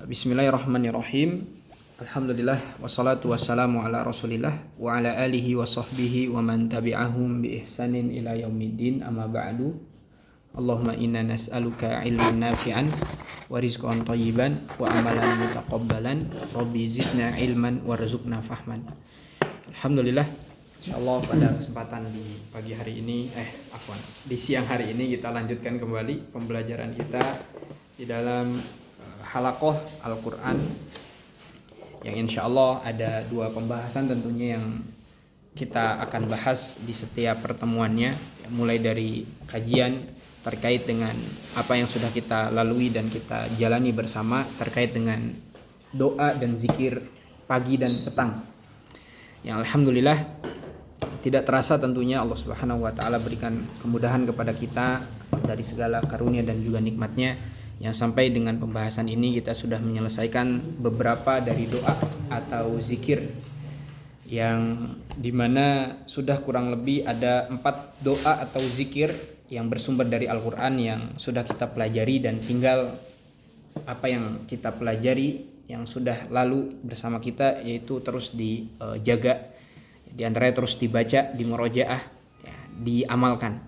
Bismillahirrahmanirrahim. Alhamdulillah wassalatu wassalamu ala Rasulillah wa ala alihi wa sahbihi wa man tabi'ahum bi ihsanin ila yaumiddin, amma ba'du. Allahumma inna nas'aluka ilman nafi'an wa rizqan thayyiban wa amalan mutaqabbalan. Rabbi zidna ilman warzuqna fahman. Alhamdulillah, insyaallah pada kesempatan di pagi hari ini di siang hari ini kita lanjutkan kembali pembelajaran kita di dalam halaqah Al-Quran, yang insya Allah ada dua pembahasan tentunya yang kita akan bahas di setiap pertemuannya, mulai dari kajian terkait dengan apa yang sudah kita lalui dan kita jalani bersama terkait dengan doa dan zikir pagi dan petang, yang alhamdulillah tidak terasa tentunya Allah Subhanahu wa taala berikan kemudahan kepada kita dari segala karunia dan juga nikmatnya, yang sampai dengan pembahasan ini kita sudah menyelesaikan beberapa dari doa atau zikir, yang dimana sudah kurang lebih ada 4 doa atau zikir yang bersumber dari Al-Quran yang sudah kita pelajari, dan tinggal apa yang kita pelajari yang sudah lalu bersama kita, yaitu terus dijaga, di antaranya terus dibaca, dimurojaah, diamalkan.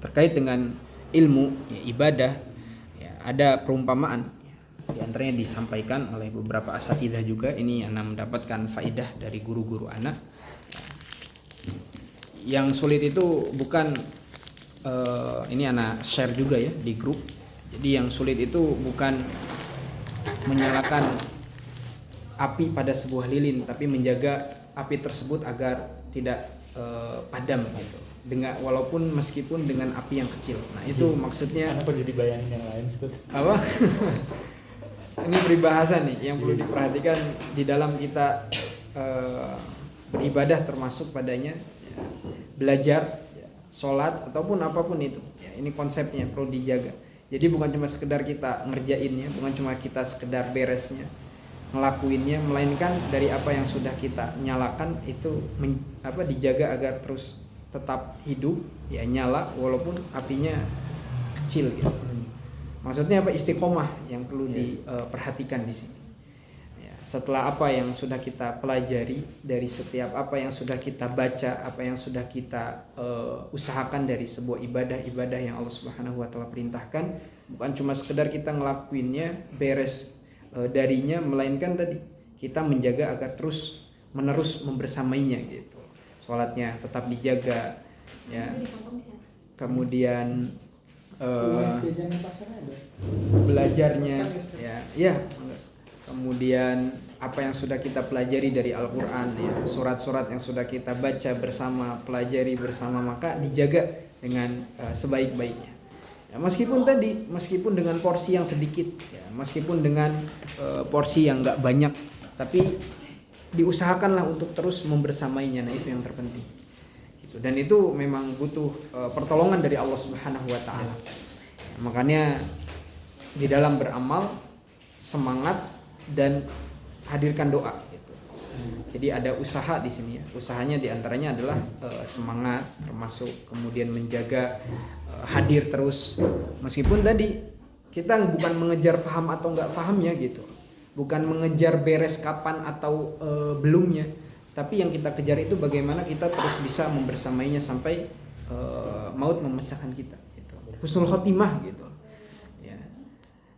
Terkait dengan ilmu, ibadah, ada perumpamaan, di antaranya disampaikan oleh beberapa asatidzah juga. Ini ana mendapatkan faidah dari guru-guru anak. Yang sulit itu bukan ini ana share juga ya di grup. Jadi yang sulit itu bukan menyalakan api pada sebuah lilin, tapi menjaga api tersebut agar tidak padam gitu, dengan walaupun meskipun dengan api yang kecil. Nah itu maksudnya. Kenapa jadi bayangin yang lain, Ustaz? Apa? Ini peribahasa nih yang perlu diperhatikan di dalam kita beribadah, termasuk padanya belajar, sholat ataupun apapun itu. Ini konsepnya perlu dijaga. Jadi bukan cuma sekedar kita ngerjainnya, bukan cuma kita sekedar beresnya, ngelakuinnya, melainkan dari apa yang sudah kita nyalakan itu dijaga agar terus tetap hidup, nyala walaupun apinya kecil gitu. Maksudnya apa? Istiqomah yang perlu diperhatikan di sini. Setelah apa yang sudah kita pelajari, dari setiap apa yang sudah kita baca, apa yang sudah kita usahakan dari sebuah ibadah yang Allah Subhanahu wa taala perintahkan, bukan cuma sekedar kita ngelakuinnya beres darinya, melainkan tadi kita menjaga agar terus menerus membersamainya gitu. Sholatnya tetap dijaga, ya. Kemudian belajarnya, ya. Kemudian apa yang sudah kita pelajari dari Al-Quran, ya, surat-surat yang sudah kita baca bersama, pelajari bersama, maka dijaga dengan sebaik-baiknya. Ya, meskipun dengan porsi yang sedikit, ya, meskipun dengan porsi yang nggak banyak, tapi diusahakanlah untuk terus membersamainya. Nah itu yang terpenting. Gitu. Dan itu memang butuh pertolongan dari Allah Subhanahu wa taala. Ya, makanya di dalam beramal semangat dan hadirkan doa. Gitu. Jadi ada usaha di sini ya. Usahanya diantaranya adalah semangat, termasuk kemudian menjaga hadir terus, meskipun tadi kita bukan mengejar faham atau nggak fahamnya gitu, bukan mengejar beres kapan atau belumnya, tapi yang kita kejar itu bagaimana kita terus bisa membersamainya sampai maut memisahkan kita gitu. Husnul khotimah gitu ya.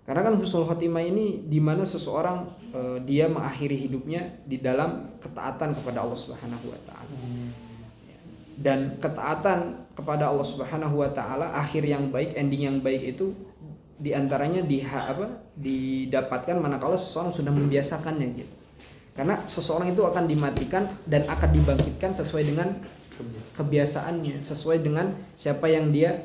Karena kan husnul khotimah ini dimana seseorang dia mengakhiri hidupnya di dalam ketaatan kepada Allah Subhanahu wa taala. Dan ketaatan kepada Allah Subhanahu wa taala, akhir yang baik, ending yang baik itu diantaranya didapatkan manakala seseorang sudah membiasakannya gitu. Karena seseorang itu akan dimatikan dan akan dibangkitkan sesuai dengan kebiasaannya, sesuai dengan siapa yang dia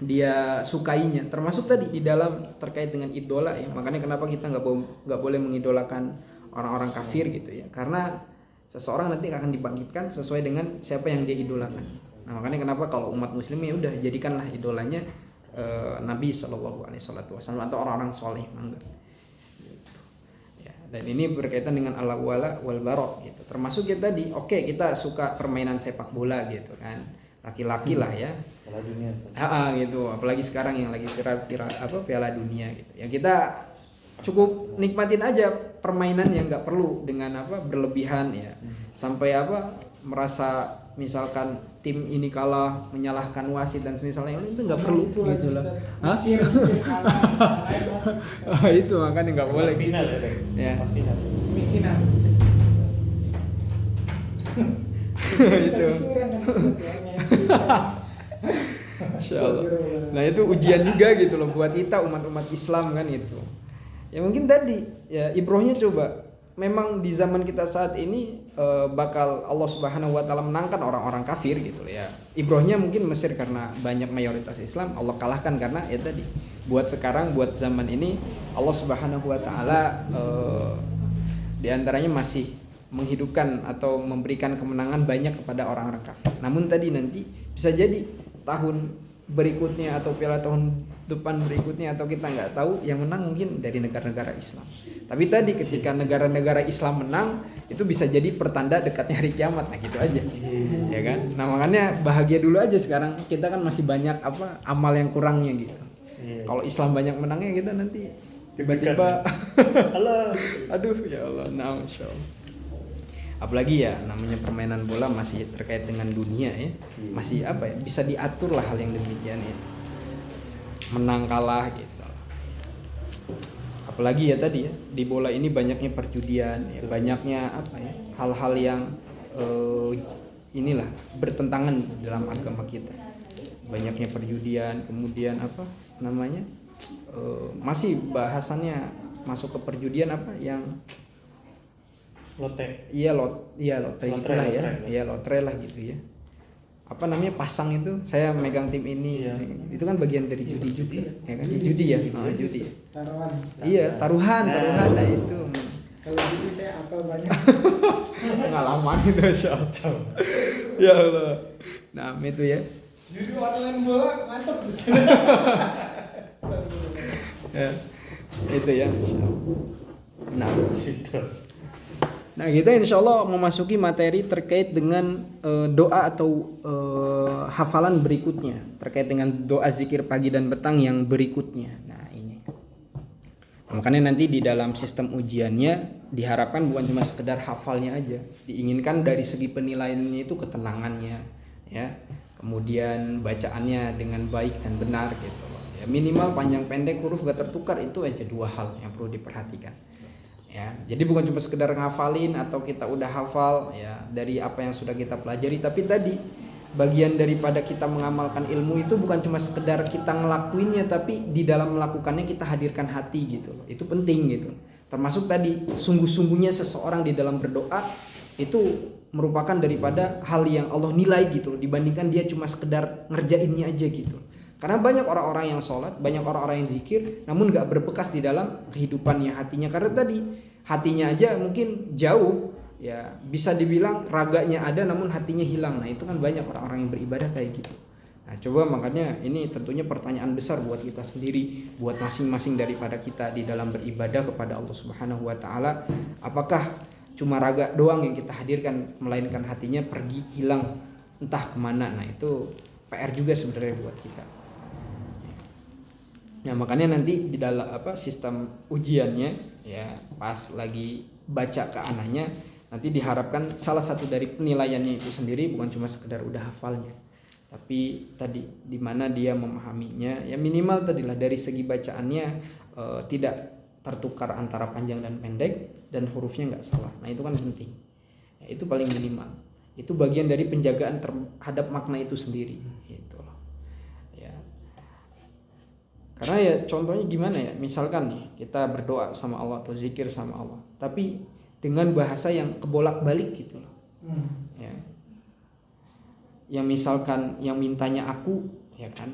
dia sukainya. Termasuk tadi di dalam terkait dengan idola ya. Makanya kenapa kita nggak boleh mengidolakan orang-orang kafir gitu ya. Karena seseorang nanti akan dibangkitkan sesuai dengan siapa yang dia idolakan. Nah makanya kenapa kalau umat muslim ya udah jadikanlah idolanya Nabi Shallallahu Alaihi Wasallam atau orang-orang soleh, gitu. Ya, dan ini berkaitan dengan ala wala wal barok gitu. Termasuk kita kita suka permainan sepak bola gitu kan. laki-laki lah ya. Piala dunia. Gitu, apalagi sekarang yang lagi viral Piala Dunia gitu. Ya kita cukup nikmatin aja permainan yang nggak perlu dengan berlebihan ya. Sampai merasa misalkan tim ini kalah menyalahkan wasit dan semisalnya itu nggak perlu gitu lah. Itu makanya nggak boleh final gitu. ya. Final. Semifinal. Itu. Insyaallah. Nah itu ujian juga gitu loh buat kita umat-umat Islam kan itu. Ya mungkin tadi ya ibrohnya coba. Memang di zaman kita saat ini bakal Allah Subhanahu wa taala menangkan orang-orang kafir gitu ya. Ibrohnya mungkin Mesir karena banyak mayoritas Islam, Allah kalahkan karena ya tadi. Buat sekarang, buat zaman ini Allah Subhanahu wa taala di antaranya masih menghidupkan atau memberikan kemenangan banyak kepada orang-orang kafir. Namun tadi nanti bisa jadi tahun berikutnya atau piala tahun depan berikutnya atau kita nggak tahu yang menang mungkin dari negara-negara Islam. Tapi tadi ketika negara-negara Islam menang itu bisa jadi pertanda dekatnya hari kiamat, nah gitu aja, ya kan? Nah makanya bahagia dulu aja sekarang kita kan masih banyak amal yang kurangnya gitu. Kalau Islam banyak menangnya kita nanti tiba-tiba, aduh ya Allah, nah insya Allah. Apalagi ya namanya permainan bola masih terkait dengan dunia ya, masih bisa diatur lah hal yang demikian ya, menang kalah gitu. Apalagi ya tadi ya di bola ini banyaknya perjudian ya, banyaknya hal-hal yang inilah bertentangan dalam agama kita, banyaknya perjudian, kemudian masih bahasannya masuk ke perjudian yang lotre itulah ya. Iya lotre lah gitu ya. Pasang itu saya megang tim ini. Iya. Itu kan bagian dari judi ya kan? Judi ya. Judi. Taruhan. Iya, taruhan. Nah itu. Kalau judi saya apal banyak. Pengalaman itu insyaallah. Ya Allah. Nah, itu ya. Judi online bola mantap. Ya. Itu ya. Nah kita insya Allah memasuki materi terkait dengan doa atau hafalan berikutnya terkait dengan doa zikir pagi dan petang yang berikutnya. Nah ini makanya nanti di dalam sistem ujiannya diharapkan bukan cuma sekedar hafalnya aja, diinginkan dari segi penilaiannya itu ketenangannya ya, kemudian bacaannya dengan baik dan benar gitu ya, minimal panjang pendek huruf gak tertukar, itu aja dua hal yang perlu diperhatikan. Ya, jadi bukan cuma sekedar ngafalin atau kita udah hafal ya dari apa yang sudah kita pelajari, tapi tadi bagian daripada kita mengamalkan ilmu itu bukan cuma sekedar kita ngelakuinnya, tapi di dalam melakukannya kita hadirkan hati gitu. Itu penting gitu. Termasuk tadi sungguh-sungguhnya seseorang di dalam berdoa itu merupakan daripada hal yang Allah nilai gitu dibandingkan dia cuma sekedar ngerjainnya aja gitu. Karena banyak orang-orang yang sholat, banyak orang-orang yang zikir, namun gak berbekas di dalam kehidupannya hatinya. Karena tadi hatinya aja mungkin jauh, ya bisa dibilang raganya ada, namun hatinya hilang. Nah itu kan banyak orang-orang yang beribadah kayak gitu. Nah coba makanya ini tentunya pertanyaan besar buat kita sendiri, buat masing-masing daripada kita di dalam beribadah kepada Allah Subhanahu Wa Taala. Apakah cuma raga doang yang kita hadirkan, melainkan hatinya pergi hilang entah kemana? Nah itu PR juga sebenarnya buat kita. Nah makanya nanti di dalam sistem ujiannya ya pas lagi baca ke anaknya nanti diharapkan salah satu dari penilaiannya itu sendiri bukan cuma sekedar udah hafalnya, tapi tadi di mana dia memahaminya ya, minimal tadilah dari segi bacaannya tidak tertukar antara panjang dan pendek dan hurufnya nggak salah. Nah itu kan penting ya, itu paling minimal, itu bagian dari penjagaan terhadap makna itu sendiri gitu loh ya. Karena ya contohnya gimana ya, misalkan nih kita berdoa sama Allah atau zikir sama Allah tapi dengan bahasa yang kebolak-balik gitu loh ya, yang misalkan yang mintanya aku ya kan,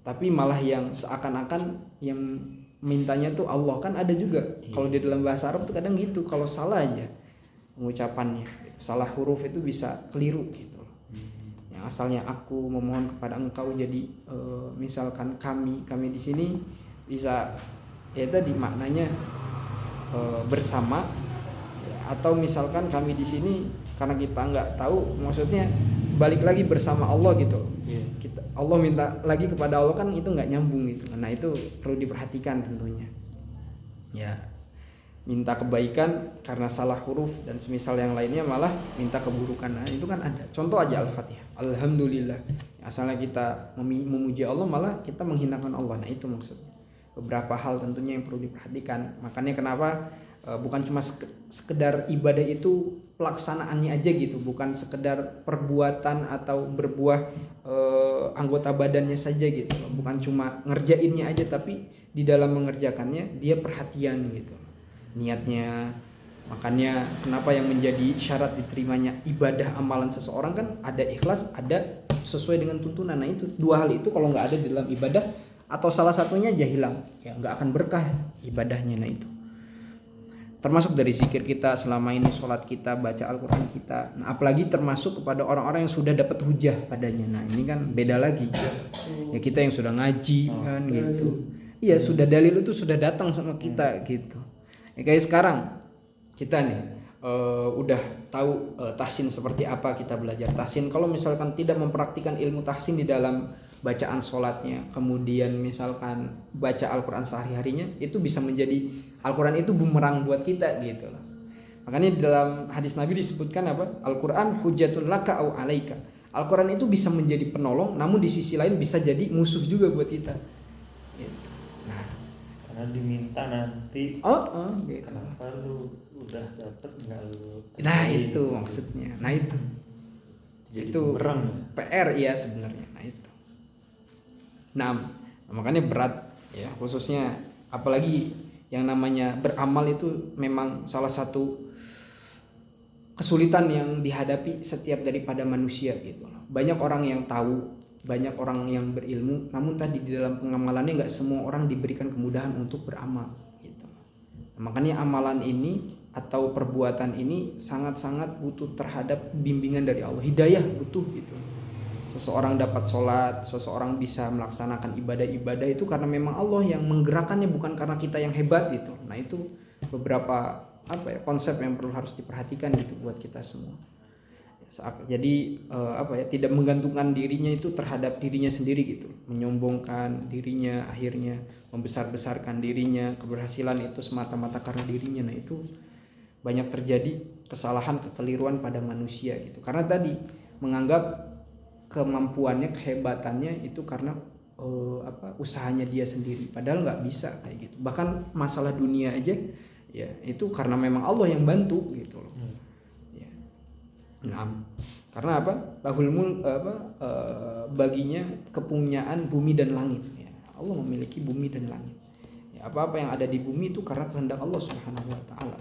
tapi malah yang seakan-akan yang mintanya tuh Allah, kan ada juga kalau di dalam bahasa Arab tuh kadang gitu, kalau salah aja pengucapannya gitu, salah huruf itu bisa keliru gitu loh. Yang asalnya aku memohon kepada engkau jadi misalkan kami di sini bisa ya tadi maknanya bersama ya, atau misalkan kami di sini karena kita nggak tahu maksudnya balik lagi bersama Allah gitu. Iya. Allah minta lagi kepada Allah kan itu nggak nyambung gitu. Nah itu perlu diperhatikan tentunya. Ya, minta kebaikan karena salah huruf dan semisal yang lainnya malah minta keburukan. Nah itu kan ada. Contoh aja Al-Fatihah. Alhamdulillah. Asalnya kita memuji Allah malah kita menghinakan Allah. Nah itu maksudnya. Beberapa hal tentunya yang perlu diperhatikan. Makanya kenapa bukan cuma sekedar ibadah itu pelaksanaannya aja gitu, bukan sekedar perbuatan atau berbuah anggota badannya saja gitu, bukan cuma ngerjainnya aja, tapi di dalam mengerjakannya dia perhatian gitu niatnya. Makanya kenapa yang menjadi syarat diterimanya ibadah amalan seseorang kan ada ikhlas, ada sesuai dengan tuntunan. Nah itu dua hal itu kalau nggak ada di dalam ibadah atau salah satunya aja hilang, ya nggak akan berkah ibadahnya. Nah itu termasuk dari zikir kita selama ini, sholat kita, baca Al-Quran kita. Nah, apalagi termasuk kepada orang-orang yang sudah dapat hujah padanya. Nah ini kan beda lagi. Ya kita yang sudah ngaji kan gitu. Iya sudah dalil itu sudah datang sama kita gitu. Ya, kayak sekarang kita nih udah tahu tahsin seperti apa, kita belajar tahsin. Kalau misalkan tidak mempraktikkan ilmu tahsin di dalam bacaan sholatnya, kemudian misalkan baca Al-Quran sehari-harinya, itu bisa menjadi Al-Quran itu bumerang buat kita gitu loh. Makanya di dalam hadis Nabi disebutkan apa? Al-Quran hujjatun laka au alaika. Al-Quran itu bisa menjadi penolong, namun di sisi lain bisa jadi musuh juga buat kita gitu. Nah Karena diminta nanti gitu. kenapa lu udah dapet nggak lu Nah kerjain itu gitu. maksudnya. Nah itu Jadi itu bumerang. PR ya sebenarnya. Nah itu. Nah makanya berat ya, khususnya apalagi yang namanya beramal itu memang salah satu kesulitan yang dihadapi setiap daripada manusia gitu loh. Banyak orang yang tahu, banyak orang yang berilmu, namun tadi di dalam pengamalannya nggak semua orang diberikan kemudahan untuk beramal gitu. Nah, makanya amalan ini atau perbuatan ini sangat-sangat butuh terhadap bimbingan dari Allah, hidayah butuh gitu. Seseorang dapat sholat, seseorang bisa melaksanakan ibadah-ibadah itu karena memang Allah yang menggerakkannya, bukan karena kita yang hebat gitu. Nah itu beberapa konsep yang perlu harus diperhatikan gitu buat kita semua. Jadi tidak menggantungkan dirinya itu terhadap dirinya sendiri gitu, menyombongkan dirinya, akhirnya membesar-besarkan dirinya, keberhasilan itu semata-mata karena dirinya. Nah itu banyak terjadi kesalahan, kekeliruan pada manusia gitu, karena tadi menganggap kemampuannya, kehebatannya itu karena usahanya dia sendiri, padahal nggak bisa kayak gitu. Bahkan masalah dunia aja ya itu karena memang Allah yang bantu gitu loh. Ya. Nah, karena apa? Baginya kepunyaan bumi dan langit. Ya, Allah memiliki bumi dan langit. Ya, apa-apa yang ada di bumi itu karena kehendak Allah Subhanahu wa taala.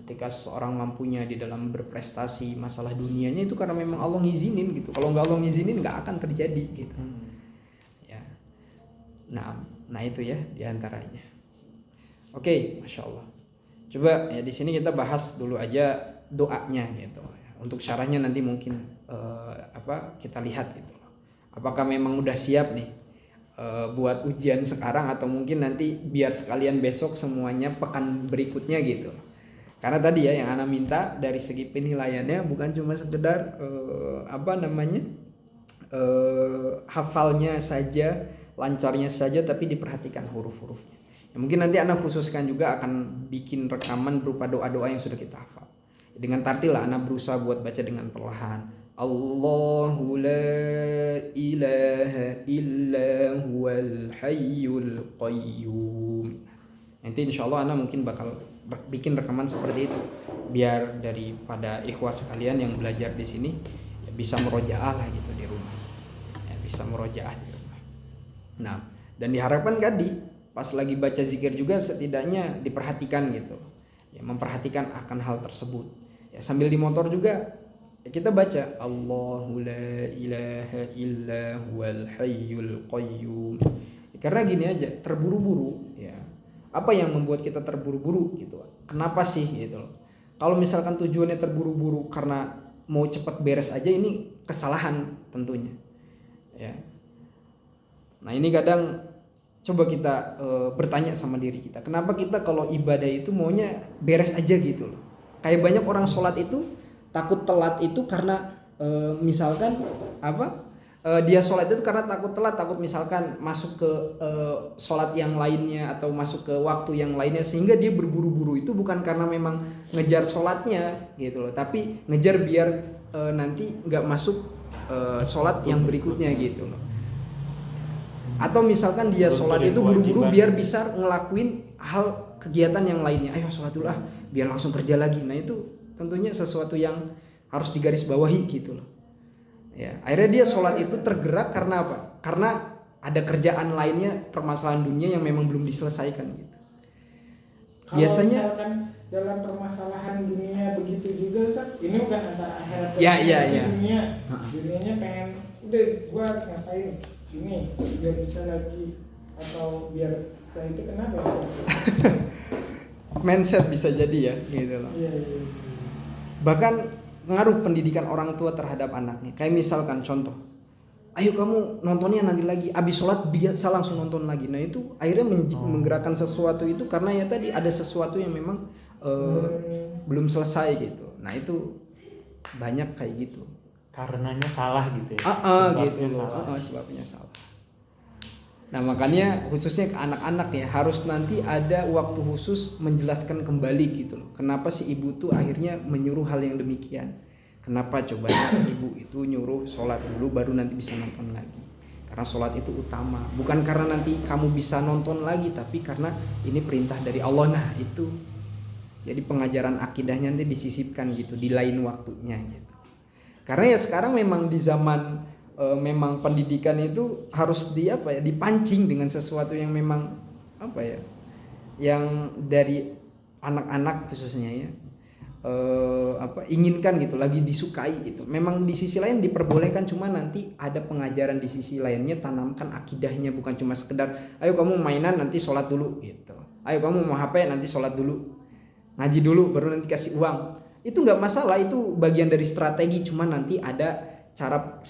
Ketika seorang mampunya di dalam berprestasi, masalah dunianya itu karena memang Allah ngizinin gitu. Kalau nggak Allah ngizinin nggak akan terjadi gitu. Ya. Nah itu ya diantaranya. Oke, masya Allah. Coba ya di sini kita bahas dulu aja doanya gitu. Untuk syarahnya nanti mungkin kita lihat gitu. Apakah memang udah siap nih buat ujian sekarang, atau mungkin nanti biar sekalian besok semuanya pekan berikutnya gitu. Karena tadi ya yang Ana minta dari segi penilaiannya bukan cuma sekedar hafalnya saja, lancarnya saja, tapi diperhatikan huruf-hurufnya. Ya, mungkin nanti Ana khususkan juga akan bikin rekaman berupa doa-doa yang sudah kita hafal. Dengan tartil lah Ana berusaha buat baca dengan perlahan. Allahu la ilaha illa huwal hayyul qayyum. Nanti insyaallah Ana mungkin bakal bikin rekaman seperti itu biar daripada ikhwah sekalian yang belajar di sini ya bisa murojaah lah gitu di rumah, ya bisa murojaah di rumah. Nah dan diharapkan tadi pas lagi baca zikir juga setidaknya diperhatikan gitu ya, memperhatikan akan hal tersebut ya, sambil di motor juga ya, kita baca Allahu la ilaha illa huwal hayyul qayyum ya, karena gini aja terburu-buru ya. Apa yang membuat kita terburu-buru gitu? Kenapa sih gitu loh? Kalau misalkan tujuannya terburu-buru karena mau cepat beres aja, ini kesalahan tentunya. Ya. Nah ini kadang coba kita bertanya sama diri kita, kenapa kita kalau ibadah itu maunya beres aja gitu loh? Kayak banyak orang sholat itu takut telat itu karena misalkan dia sholat itu karena takut telat, takut misalkan masuk ke sholat yang lainnya atau masuk ke waktu yang lainnya, sehingga dia berburu-buru. Itu bukan karena memang ngejar sholatnya gitu loh, tapi ngejar biar nanti nggak masuk sholat yang berikutnya gitu loh. Atau misalkan dia sholat itu buru-buru biar bisa ngelakuin hal kegiatan yang lainnya. Ayo sholat dulu biar langsung kerja lagi. Nah itu tentunya sesuatu yang harus digarisbawahi gitu loh. Ya, akhirnya dia sholat itu tergerak karena apa? Karena ada kerjaan lainnya, permasalahan dunia yang memang belum diselesaikan gitu. Kalau Biasanya misalkan dalam permasalahan dunia begitu juga Ustaz, ini bukan antara akhirat dan dunia. Dunianya pengen udah gua ngapain ini biar bisa lagi, atau biar itu kenapa ya Ustaz? mindset bisa jadi ya gitu loh. Iya. Bahkan pengaruh pendidikan orang tua terhadap anaknya. Kayak misalkan contoh, ayo kamu nontonnya nanti lagi, abis sholat biasa langsung nonton lagi. Nah itu akhirnya menggerakkan sesuatu itu karena ya tadi ada sesuatu yang memang belum selesai gitu. Nah itu banyak kayak gitu. Karenanya salah gitu ya. Gitu loh. Sebabnya salah. Nah makanya khususnya ke anak-anak ya, harus nanti ada waktu khusus menjelaskan kembali gitu loh. Kenapa si ibu tuh akhirnya menyuruh hal yang demikian? Kenapa coba ibu itu nyuruh sholat dulu baru nanti bisa nonton lagi? Karena sholat itu utama. Bukan karena nanti kamu bisa nonton lagi, tapi karena ini perintah dari Allah. Nah itu. Jadi pengajaran akidahnya nanti disisipkan gitu di lain waktunya gitu. Karena ya sekarang memang di zaman memang pendidikan itu harus dipancing dengan sesuatu yang memang yang dari anak-anak khususnya ya inginkan gitu, lagi disukai gitu. Memang di sisi lain diperbolehkan, cuma nanti ada pengajaran di sisi lainnya, tanamkan akidahnya, bukan cuma sekedar ayo kamu mainan nanti sholat dulu gitu, ayo kamu mau HP nanti sholat dulu, ngaji dulu baru nanti kasih uang. Itu nggak masalah, itu bagian dari strategi, cuma nanti ada cara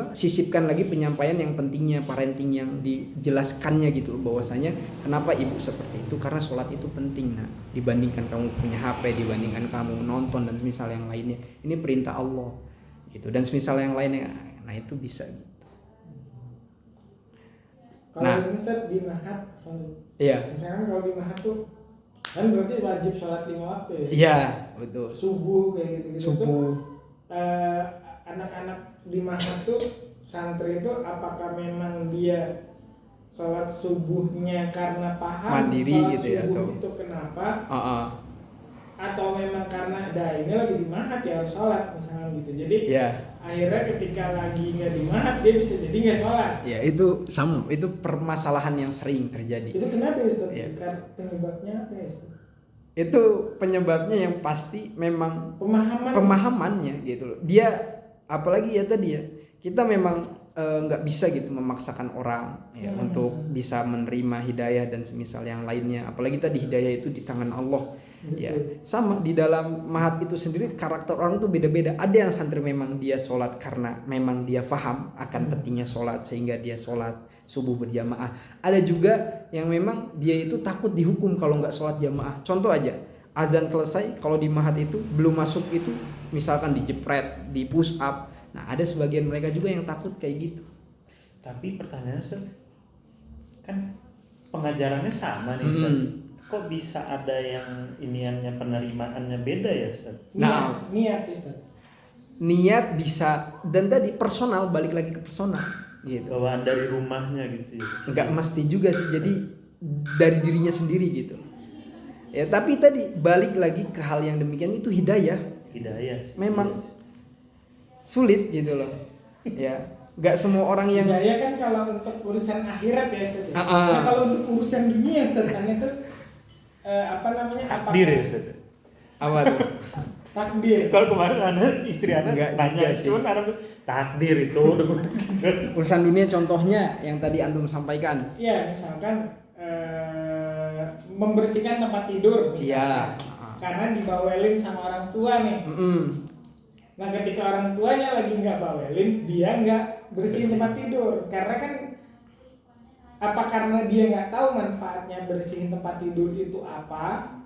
sisipkan lagi penyampaian yang pentingnya, parenting yang dijelaskannya gitu bahwasanya kenapa ibu seperti itu, karena sholat itu penting. Nah dibandingkan kamu punya HP, dibandingkan kamu nonton dan semisal yang lainnya, ini perintah Allah gitu, dan semisal yang lainnya. Nah itu bisa gitu. Kalau Ustaz di Mahat, iya. Misalkan kalau di Mahat tuh kan berarti wajib sholat 5 waktu ya? Iya betul. Subuh kayak gitu. Subuh. Anak-anak di Mahat tuh, santri itu apakah memang dia sholat subuhnya karena paham mandiri sholat gitu ya, subuh atau itu kenapa? Atau memang karena ini lagi di Mahat ya harus sholat misalnya gitu. Jadi akhirnya ketika lagi nggak di Mahat dia bisa jadi nggak sholat. Ya itu sama, itu permasalahan yang sering terjadi. Itu kenapa ya Ustaz? Penyebabnya apa ya Ustaz? Itu penyebabnya yang pasti memang pemahamannya gitu loh. Dia apalagi ya tadi ya, kita memang nggak bisa gitu memaksakan orang ya untuk bisa menerima hidayah dan semisal yang lainnya. Apalagi tadi hidayah itu di tangan Allah. Ya sama di dalam Mahat itu sendiri, karakter orang itu beda-beda. Ada yang santri memang dia sholat karena memang dia paham akan pentingnya sholat sehingga dia sholat subuh berjamaah. Ada juga yang memang dia itu takut dihukum kalau nggak sholat jamaah. Contoh aja, azan selesai kalau di Mahat itu belum masuk itu misalkan dijepret, di push up. Nah ada sebagian mereka juga yang takut kayak gitu. Tapi pertanyaannya Ustaz, kan pengajarannya sama nih Ustaz. Kok bisa ada yang iniannya, penerimaannya beda ya Ustaz? Niat Ustaz. Niat bisa, dan tadi personal, balik lagi ke personal gitu. Bawaan dari rumahnya gitu ya. Enggak mesti juga sih, jadi dari dirinya sendiri gitu. Ya tapi tadi balik lagi ke hal yang demikian, itu hidayah sih. Memang sulit gitu loh. Ya, enggak semua orang yang hidayah kan kalau untuk urusan akhirat ya Ustaz. Nah, kalau untuk urusan dunia Ustaz itu takdir ya Ustaz. Apa tuh? Takdir. Kalau kemarin istri nanya sih. Takdir itu urusan dunia contohnya yang tadi antum sampaikan. Iya, misalkan membersihkan tempat tidur misalnya. Karena dibawelin sama orang tua nih. Nah ketika orang tuanya lagi nggak bawelin, dia nggak bersihin tempat tidur. Karena kan apa karena dia nggak tahu manfaatnya bersihin tempat tidur itu apa?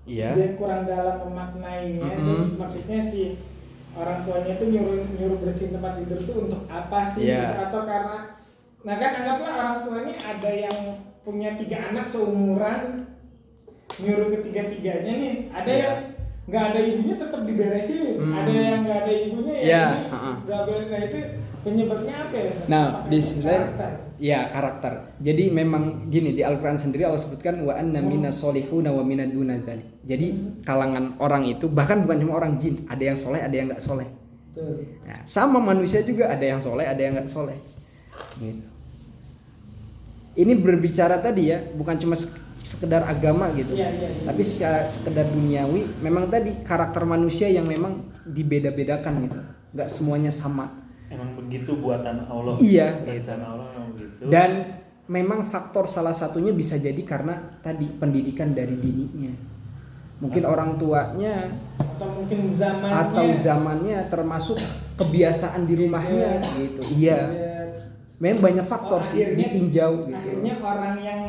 Dia kurang dalam memaknainya. Maksudnya si orang tuanya tuh nyuruh bersihin tempat tidur tuh untuk apa sih? Iya. Gitu. Atau karena, nah kan anggaplah orang tuanya ada yang punya 3 anak seumuran, nyuruh ketiga-tiganya nih, ada yang nggak ada ibunya tetap diberesin, ada yang nggak ada ibunya ya nggak beres. Nah itu penyebabnya apa ya? Nah di sisi lain ya karakter. Jadi memang gini, di Al-Quran sendiri Allah sebutkan wa anna minas solihuna wa minad duna dzalik. Jadi kalangan orang itu bahkan bukan cuma orang jin, ada yang soleh ada yang nggak soleh. Nah, sama manusia juga ada yang soleh ada yang nggak soleh. Gitu. Ini berbicara tadi ya, bukan cuma sekedar agama gitu, tapi sekedar duniawi. Memang tadi karakter manusia yang memang dibeda-bedakan gitu, nggak semuanya sama. Emang begitu buatan Allah. Iya. Rencana Allah memang begitu. Dan memang faktor salah satunya bisa jadi karena tadi pendidikan dari dininya. Mungkin orang tuanya atau mungkin zamannya termasuk kebiasaan di rumahnya gitu. Iya. Memang banyak faktor sih ditinjau gitu. Akhirnya orang yang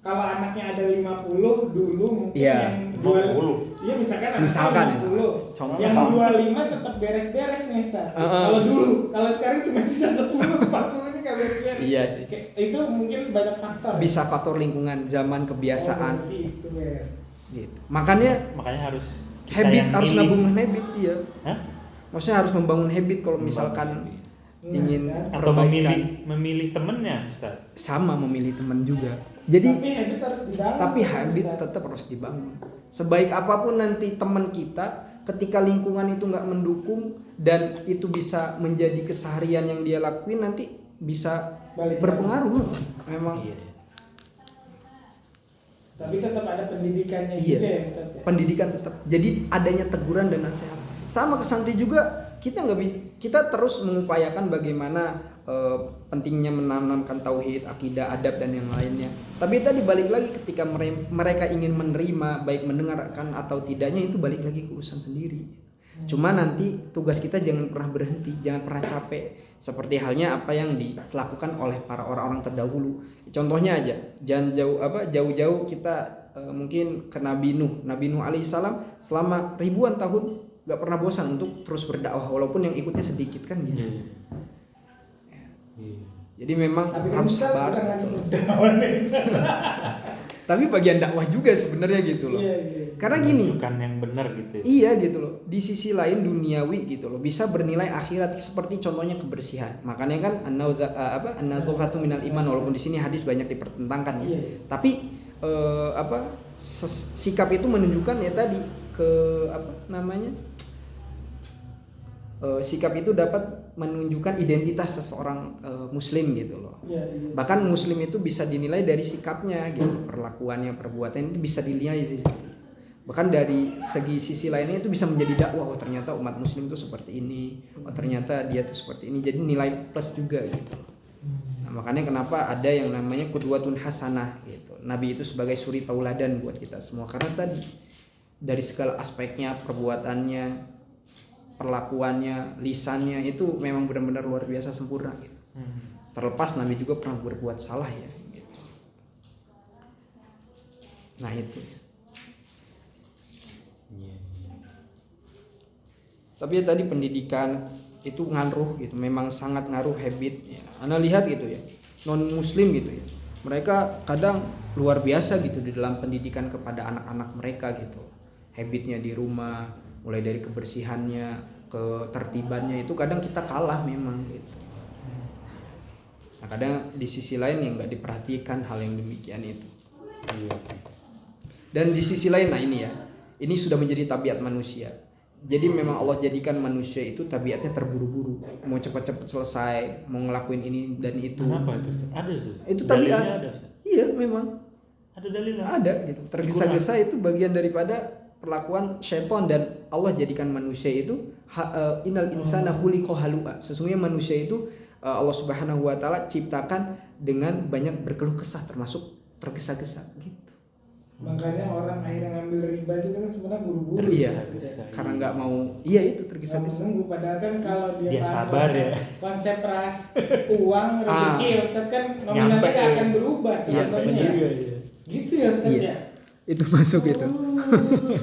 kalau anaknya ada 50 dulu mungkin yang 20. Iya misalkan 50. Contoh. Yang 25 tetap beres-beres nih Ustaz. Kalau dulu, kalau sekarang cuma sisa 10, 40 ini enggak beres-beres. Iya sih. Itu mungkin banyak faktor. Bisa faktor lingkungan, zaman, kebiasaan. Itu ya. Gitu. Makanya harus habit, harus nabung habit iya. Hah? Maksudnya harus membangun habit kalau misalkan ingin atau perbaikan. memilih temennya Ustaz. Sama memilih teman juga. Jadi tapi habit tetap harus dibangun. Sebaik apapun nanti teman kita, ketika lingkungan itu nggak mendukung dan itu bisa menjadi keseharian yang dia lakuin, nanti bisa berpengaruh. Memang. Iya. Tapi tetap ada pendidikannya juga ya Ustaz ya? Pendidikan tetap. Jadi adanya teguran dan nasihat. Sama ke santri juga, kita terus mengupayakan bagaimana pentingnya menanamkan tauhid, akidah, adab dan yang lainnya. Tapi tadi balik lagi ketika mereka ingin menerima, baik mendengarkan atau tidaknya, itu balik lagi ke urusan sendiri. Cuma nanti tugas kita jangan pernah berhenti, jangan pernah capek. Seperti halnya apa yang dilakukan oleh para orang-orang terdahulu. Contohnya aja, jangan jauh-jauh kita mungkin ke Nabi Nuh alaihissalam selama ribuan tahun gak pernah bosan untuk terus berdakwah walaupun yang ikutnya sedikit kan gitu. Jadi memang harus sabar. Tapi bagian dakwah juga sebenarnya gitu loh. Karena gini, bukan yang benar gitu. Iya gitu loh. Di sisi lain duniawi gitu loh, bisa bernilai akhirat seperti contohnya kebersihan. Makanya kan an-nadhafatu minal iman, walaupun di sini hadis banyak dipertentangkan ya. Tapi sikap itu menunjukkan ya tadi sikap itu dapat menunjukkan identitas seseorang muslim gitu loh. Bahkan muslim itu bisa dinilai dari sikapnya gitu, perlakuannya, perbuatannya itu bisa dinilai di situ. Bahkan dari sisi lainnya itu bisa menjadi dakwah, oh ternyata umat muslim itu seperti ini, oh ternyata dia tuh seperti ini, jadi nilai plus juga gitu. Nah, makanya kenapa ada yang namanya qudwatun hasanah gitu. Nabi itu sebagai suri tauladan buat kita semua, karena tadi dari segala aspeknya, perbuatannya, perlakuannya, lisannya itu memang benar-benar luar biasa sempurna gitu. Terlepas Nabi juga pernah berbuat salah ya gitu. Nah itu. Tapi ya tadi pendidikan itu ngaruh gitu, memang sangat ngaruh habit ya. Anda lihat gitu ya, non muslim gitu ya, mereka kadang luar biasa gitu di dalam pendidikan kepada anak-anak mereka gitu. Habitnya di rumah, mulai dari kebersihannya, ketertibannya, itu kadang kita kalah memang gitu. Nah kadang di sisi lain yang nggak diperhatikan hal yang demikian itu. Dan di sisi lain, nah ini ya, ini sudah menjadi tabiat manusia. Jadi memang Allah jadikan manusia itu tabiatnya terburu-buru, mau cepat-cepat selesai, mau ngelakuin ini dan itu. Kenapa itu? Ada sih. Itu tabiat. Iya memang. Ada dalilnya. Ada gitu. Tergesa-gesa itu bagian daripada perlakuan syaitan, dan Allah jadikan manusia itu innal insana khuliqa halu'a. Sesungguhnya manusia itu Allah Subhanahu wa taala ciptakan dengan banyak berkeluh kesah, termasuk tergesa-gesa gitu. Makanya orang akhirnya ngambil riba itu kan sebenarnya buru-buru. Iya. Karena nggak mau, iya itu tergesa-gesa. Padahal kan kalau dia sabar ya. Konsep ras uang rezeki Ustaz kan nominalnya nggak akan berubah sebenarnya. Iya, gitu ya Ustaz ya. Itu masuk itu.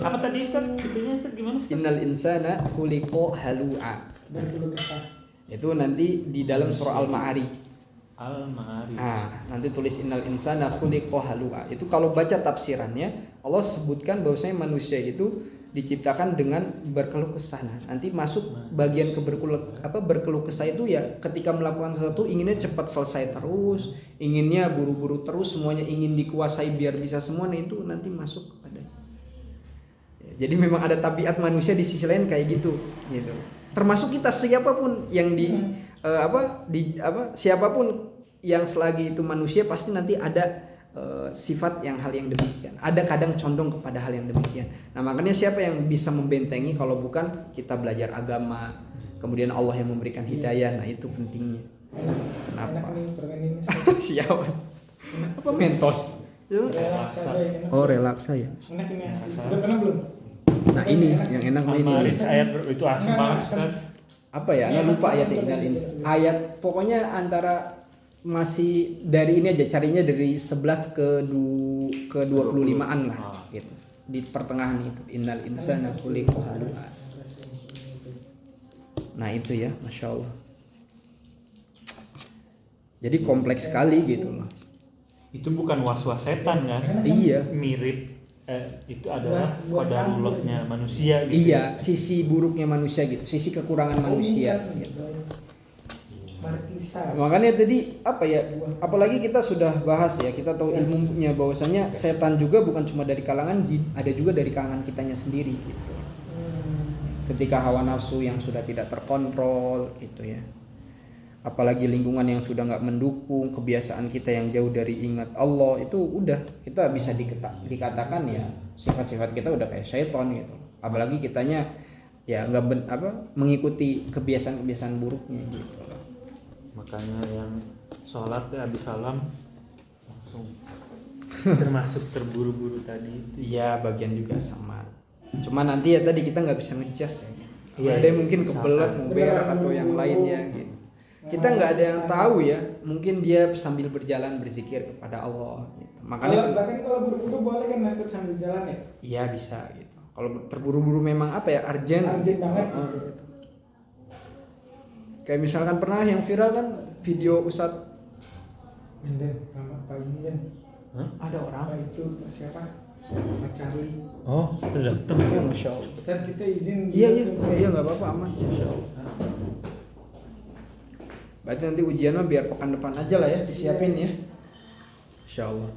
Apa tadi Ustaz? Itunya Ustaz gimana Ustaz? Innal insana khuliqa halu'a. Berkeluh kesah. Itu nanti di dalam surah Al-Ma'arij. Al-Ma'arij. Nanti tulis innal insana khuliqa halu'a. Itu kalau baca tafsirannya, Allah sebutkan bahwasanya manusia itu diciptakan dengan berkeluh kesah. Nanti masuk bagian berkeluh kesah itu ya ketika melakukan sesuatu inginnya cepat selesai terus, inginnya buru-buru terus, semuanya ingin dikuasai biar bisa semua. Nah itu nanti masuk kepada. Jadi memang ada tabiat manusia di sisi lain kayak gitu. Termasuk kita siapapun yang siapapun yang selagi itu manusia pasti nanti ada sifat hal yang demikian. Ada kadang condong kepada hal yang demikian. Nah makanya siapa yang bisa membentengi kalau bukan kita belajar agama, kemudian Allah yang memberikan hidayah. Nah itu pentingnya. Kenapa? Siapa? Apa mentos? Oh relaksa ya. Enak ini. Udah pernah belum? Nah ini yang enak mah ini. Al-Ma'arij ayat itu asam banget Ustaz. Apa ya? Ana lupa ayat pokoknya antara masih dari ini aja carinya dari 11 ke 25-an lah gitu. Di pertengahan itu innal insana khuliqa halu'a. Nah itu ya, Masya Allah. Jadi kompleks sekali gitu loh. Itu bukan was-was setan kan? Iya. Mirip itu adalah qadarullah-nya manusia gitu. Iya, sisi buruknya manusia gitu, sisi kekurangan manusia gitu. Makanya tadi apalagi kita sudah bahas ya, kita tahu ilmunya bahwasanya setan juga bukan cuma dari kalangan jin, ada juga dari kalangan kitanya sendiri gitu. Ketika hawa nafsu yang sudah tidak terkontrol gitu ya, apalagi lingkungan yang sudah nggak mendukung, kebiasaan kita yang jauh dari ingat Allah, itu udah kita bisa dikatakan ya sifat-sifat kita udah kayak setan gitu. Apalagi kitanya ya mengikuti kebiasaan-kebiasaan buruknya gitu. Makanya yang sholat habis salam langsung termasuk terburu-buru tadi itu. Iya, bagian juga sama. Cuma nanti ya tadi kita nggak bisa ngejudge ya. Iya, ada yang mungkin kebelet mau berak atau yang lainnya gitu. Kita nggak ada yang tahu ya. Mungkin dia sambil berjalan berzikir kepada Allah gitu. Makanya bahkan kalau buru-buru boleh kan Ustaz sambil jalan ya? Iya bisa gitu. Kalau terburu-buru memang urgent banget gitu. Kayak misalkan pernah yang viral kan video Ustadz Pak ini Ben. Ada orang Pak itu siapa? Pak Charlie. Oh, udah datang. Ya, Masya Allah. Ustaz kita izin. Iya nggak apa-apa, aman. Masya Allah. Berarti nanti ujian mah biar pekan depan aja lah ya disiapin ya. Insya Allah.